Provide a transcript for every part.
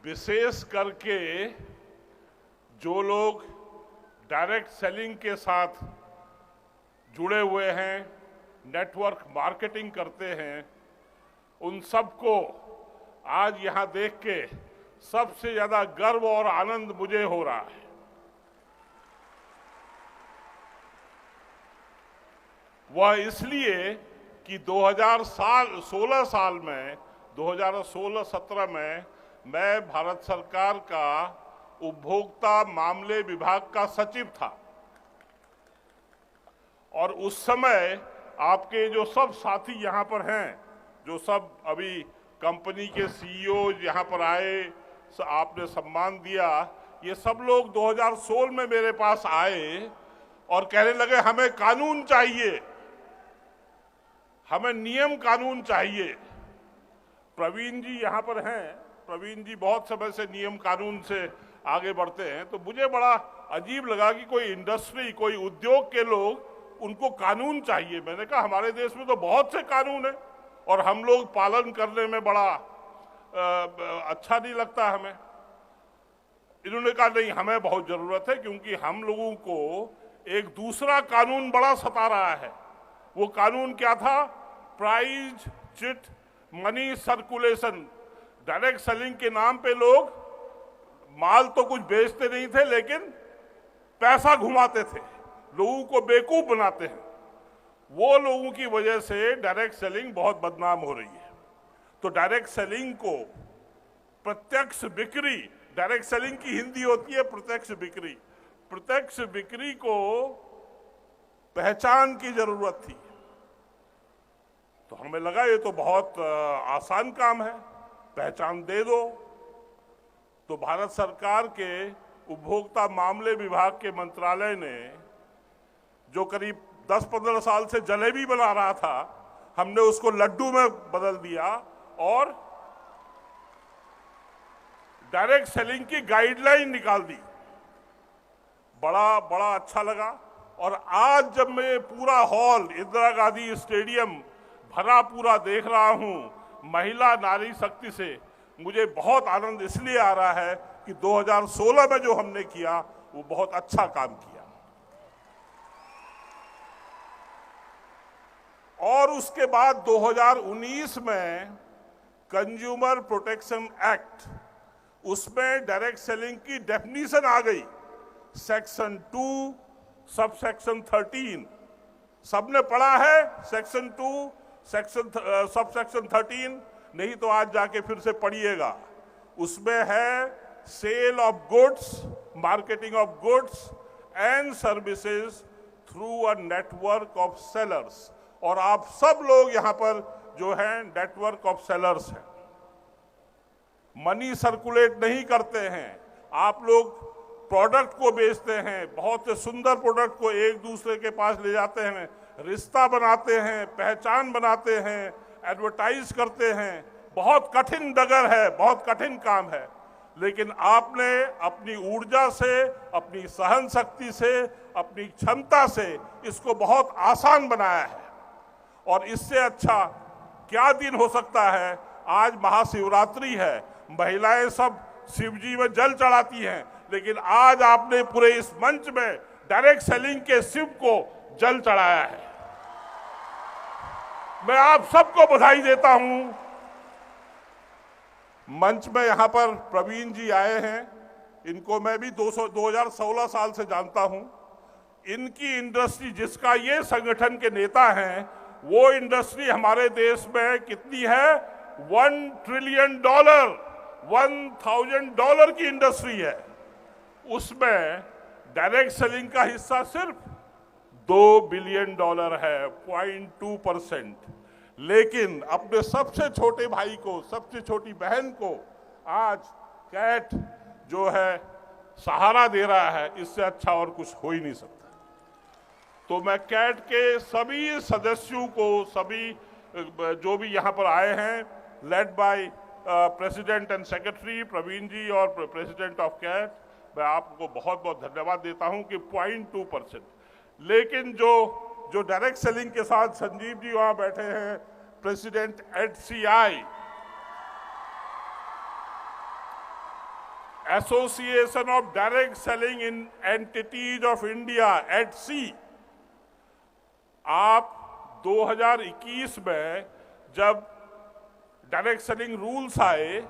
विशेष करके जो लोग डायरेक्ट सेलिंग के साथ जुड़े हुए हैं, नेटवर्क मार्केटिंग करते हैं, उन सबको आज यहां देख के सबसे ज्यादा गर्व और आनंद मुझे हो रहा है। वह इसलिए कि 2016-17 में मैं भारत सरकार का उपभोक्ता मामले विभाग का सचिव था और उस समय आपके जो सब साथी यहाँ पर हैं, जो सब अभी कंपनी के सीईओ यहाँ पर आए, आपने सम्मान दिया, ये सब लोग 2016 में मेरे पास आए और कहने लगे हमें कानून चाहिए, हमें नियम कानून चाहिए। प्रवीण जी यहाँ पर हैं, प्रवीण जी बहुत समय से नियम कानून से आगे बढ़ते हैं, तो मुझे बड़ा अजीब लगा कि कोई इंडस्ट्री, कोई उद्योग के लोग, उनको कानून चाहिए। मैंने कहा हमारे देश में तो बहुत से कानून है और हम लोग पालन करने में बड़ा अच्छा नहीं लगता हमें। इन्होंने कहा नहीं, हमें बहुत जरूरत है, क्योंकि हम लोगों को एक दूसरा कानून बड़ा सता रहा है। वो कानून क्या था? Price chit money circulation. Direct selling के नाम पे लोग माल तो कुछ बेचते नहीं थे, लेकिन पैसा घुमाते थे, लोगों को बेवकूफ बनाते हैं। वो लोगों की वजह से डायरेक्ट सेलिंग बहुत बदनाम हो रही है। तो डायरेक्ट सेलिंग को प्रत्यक्ष बिक्री, डायरेक्ट सेलिंग की हिंदी होती है प्रत्यक्ष बिक्री, प्रत्यक्ष बिक्री को पहचान की जरूरत थी। तो हमें लगा ये तो बहुत आसान काम है, पहचान दे दो। तो भारत सरकार के उपभोक्ता मामले विभाग के मंत्रालय ने, जो करीब 10-15 साल से जलेबी बना रहा था, हमने उसको लड्डू में बदल दिया और डायरेक्ट सेलिंग की गाइडलाइन निकाल दी। बड़ा अच्छा लगा। और आज जब मैं पूरा हॉल इंदिरा गांधी स्टेडियम भरा पूरा देख रहा हूं महिला नारी शक्ति से, मुझे बहुत आनंद इसलिए आ रहा है कि 2016 में जो हमने किया वो बहुत अच्छा काम किया। और उसके बाद 2019 में कंज्यूमर प्रोटेक्शन एक्ट, उसमें डायरेक्ट सेलिंग की डेफिनेशन आ गई। सेक्शन 2 सबसेक्शन 13 सबने पढ़ा है। सेक्शन 2 सबसेक्शन 13 नहीं तो आज जाके फिर से पढ़िएगा। उसमें है sale of goods, marketing of goods and services through a network of sellers. और आप सब लोग यहाँ पर जो हैं नेटवर्क ऑफ सेलर्स हैं। मनी सर्कुलेट नहीं करते हैं, आप लोग प्रोडक्ट को बेचते हैं, बहुत से सुंदर प्रोडक्ट को एक दूसरे के पास ले जाते हैं, रिश्ता बनाते हैं, पहचान बनाते हैं, एडवर्टाइज करते हैं। बहुत कठिन डगर है, बहुत कठिन काम है, लेकिन आपने अपनी ऊर्जा से, अपनी सहन शक्ति से, अपनी क्षमता से इसको बहुत आसान बनाया है। और इससे अच्छा क्या दिन हो सकता है? आज महाशिवरात्रि है, महिलाएं सब शिवजी में जल चढ़ाती हैं, लेकिन आज आपने पूरे इस मंच में डायरेक्ट सेलिंग के शिव को जल चढ़ाया है। मैं आप सबको बधाई देता हूं। मंच में यहां पर प्रवीण जी आए हैं, इनको मैं भी 2016 साल से जानता हूं। इनकी इंडस्ट्री, जिसका ये संगठन के नेता हैं, वो इंडस्ट्री हमारे देश में कितनी है? $1 ट्रिलियन, $1,000 की इंडस्ट्री है। उसमें डायरेक्ट सेलिंग का हिस्सा सिर्फ $2 बिलियन है, 0.2%। लेकिन अपने सबसे छोटे भाई को, सबसे छोटी बहन को आज कैट जो है सहारा दे रहा है। इससे अच्छा और कुछ हो ही नहीं सकता। तो मैं कैट के सभी सदस्यों को, सभी जो भी यहाँ पर आए हैं, led by president and secretary Praveen ji और प्रेसिडेंट ऑफ कैट, मैं आपको बहुत बहुत धन्यवाद देता हूं कि 0.2%। लेकिन जो डायरेक्ट सेलिंग के साथ संजीव जी वहां बैठे हैं, president HCI, association of direct selling in entities of India Etsy, आप 2021 में जब डायरेक्ट सेलिंग रूल्स आए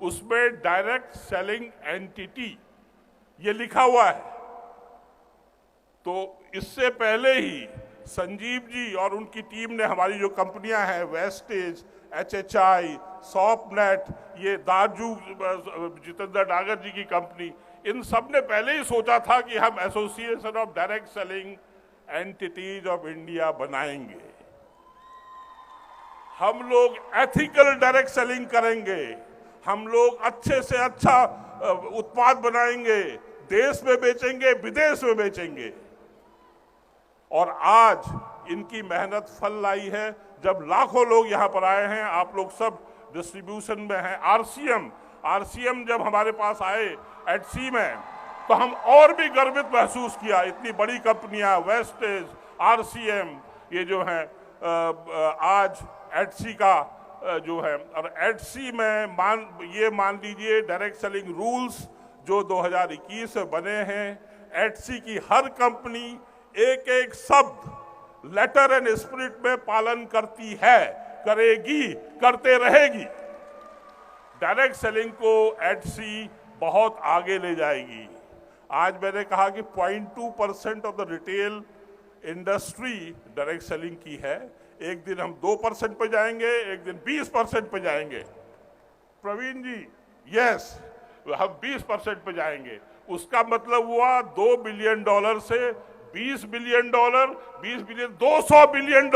उसमें डायरेक्ट सेलिंग एंटिटी ये लिखा हुआ है। तो इससे पहले ही संजीव जी और उनकी टीम ने, हमारी जो कंपनियां हैं वेस्टेज, HHI, सॉफ्टनेट, ये दारजू जितेंद्र डागर जी की कंपनी, इन सब ने पहले ही सोचा था कि हम association of direct selling entities of India बनाएंगे। हम लोग एथिकल डायरेक्ट सेलिंग करेंगे, हम लोग अच्छे से अच्छा उत्पाद बनाएंगे, देश में बेचेंगे, विदेश में बेचेंगे। और आज इनकी मेहनत फल लाई है जब लाखों लोग यहाँ पर आए हैं। आप लोग सब डिस्ट्रीब्यूशन में हैं। आरसीएम जब हमारे पास आए एडसी में, तो हम और भी गर्वित महसूस किया। इतनी बड़ी कंपनियां वेस्टेज, आरसीएम, ये जो हैं आज एडसी का जो है, और एडसी में मान लीजिए डायरेक्ट सेलिंग रूल्स जो 2021 में बने हैं, एडसी की हर कंपनी एक एक शब्द लेटर एंड स्पिरिट में पालन करती है, करेगी, करते रहेगी। डायरेक्ट सेलिंग को एडसी बहुत आगे ले जाएगी। आज मैंने कहा कि 0.2% of the retail industry direct selling की है। एक दिन हम 2% पे जाएंगे, एक दिन 20% पे जाएंगे। प्रवीण जी, यस, हम 20% पे जाएंगे। उसका मतलब हुआ $2 बिलियन से $20 बिलियन, 20 बिलियन, $200 बिलियन।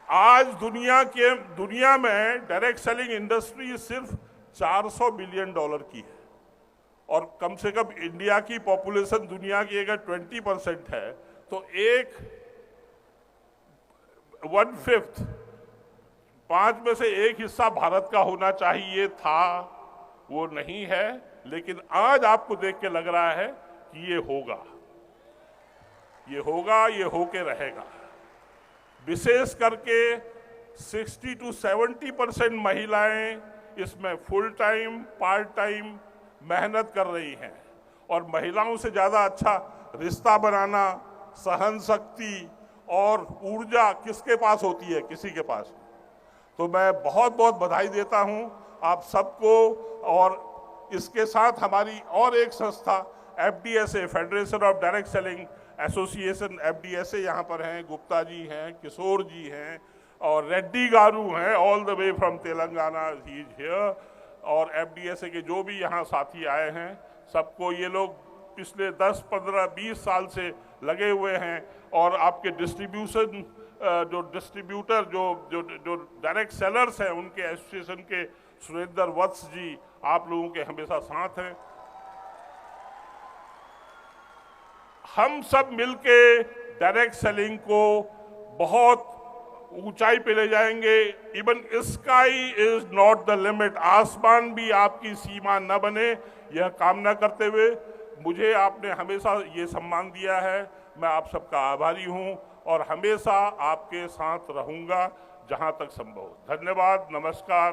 आज दुनिया में डायरेक्ट सेलिंग इंडस्ट्री सिर्फ $400 बिलियन की है, और कम से कम इंडिया की पॉपुलेशन दुनिया की अगर 20% है, तो 1/5, 5 में से 1 हिस्सा भारत का होना चाहिए था, वो नहीं है। लेकिन आज आपको देख के लग रहा है कि ये होगा, ये होके रहेगा। विशेष करके 60 to 70% महिलाएं इसमें फुल टाइम, पार्ट टाइम मेहनत कर रही हैं। और महिलाओं से ज़्यादा अच्छा रिश्ता बनाना, सहन शक्ति और ऊर्जा किसके पास होती है? किसी के पास। तो मैं बहुत बहुत बधाई देता हूं आप सबको। और इसके साथ हमारी और एक संस्था FDSA, federation of direct selling association, FDSA यहाँ पर हैं, गुप्ता जी हैं, किशोर जी हैं, और रेड्डी गारू हैं, all the way from Telangana, he is here. और FDSA के जो भी यहाँ साथी आए हैं, सबको, ये लोग पिछले 10, 15, 20 साल से लगे हुए हैं। और आपके डिस्ट्रीब्यूशन जो डिस्ट्रीब्यूटर जो डायरेक्ट सेलर्स हैं, उनके एसोसिएशन के सुरेंद्र वत्स जी आप लोगों के हमेशा साथ हैं। हम सब मिलके डायरेक्ट सेलिंग को बहुत ऊंचाई पे ले जाएंगे। Even sky is not the limit, आसमान भी आपकी सीमा न बने, यह कामना करते हुए मुझे आपने हमेशा ये सम्मान दिया है। मैं आप सबका आभारी हूं और हमेशा आपके साथ रहूंगा जहां तक संभव। धन्यवाद, नमस्कार।